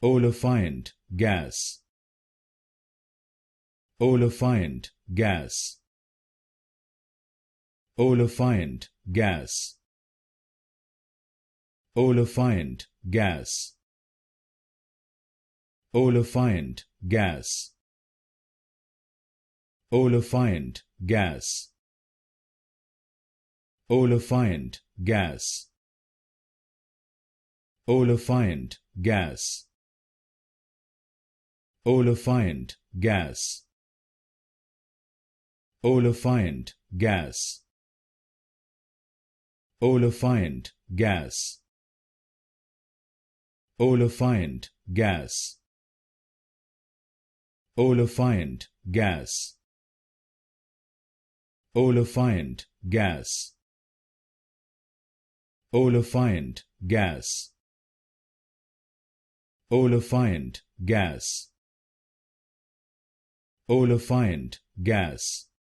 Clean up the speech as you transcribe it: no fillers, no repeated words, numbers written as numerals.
Olefiant gas. Olefiant gas. Olefiant gas. Olefiant gas. Olefiant gas. Olefiant gas. Olefiant gas. Olefiant gas. Olefiant gas. Olefiant gas. Olefiant gas. Olefiant gas. Olefiant gas. Olefiant gas. Olefiant gas. Olefiant gas. Olefiant gas.